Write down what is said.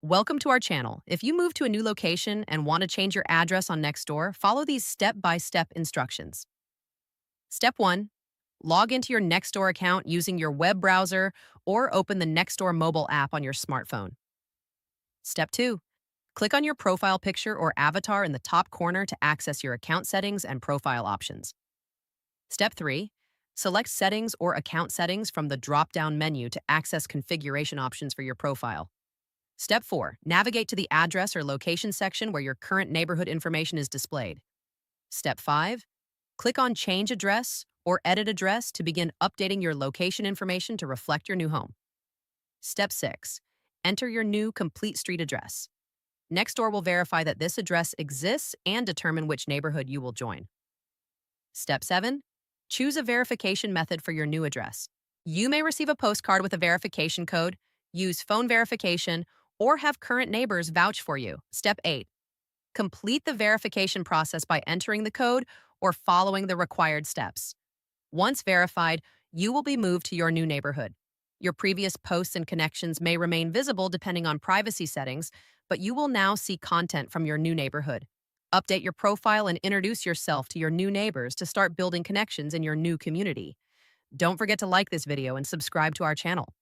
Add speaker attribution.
Speaker 1: Welcome to our channel. If you move to a new location and want to change your address on Nextdoor, follow these step-by-step instructions. Step 1. Log into your Nextdoor account using your web browser or open the Nextdoor mobile app on your smartphone. Step 2. Click on your profile picture or avatar in the top corner to access your account settings and profile options. Step 3. Select Settings or Account Settings from the drop-down menu to access configuration options for your profile. Step 4. Navigate to the address or location section where your current neighborhood information is displayed. Step 5. Click on Change Address or Edit Address to begin updating your location information to reflect your new home. Step 6. Enter your new complete street address. Nextdoor will verify that this address exists and determine which neighborhood you will join. Step 7. Choose a verification method for your new address. You may receive a postcard with a verification code, use phone verification, or have current neighbors vouch for you. Step 8. Complete the verification process by entering the code or following the required steps. Once verified, you will be moved to your new neighborhood. Your previous posts and connections may remain visible depending on privacy settings, but you will now see content from your new neighborhood. Update your profile and introduce yourself to your new neighbors to start building connections in your new community. Don't forget to like this video and subscribe to our channel.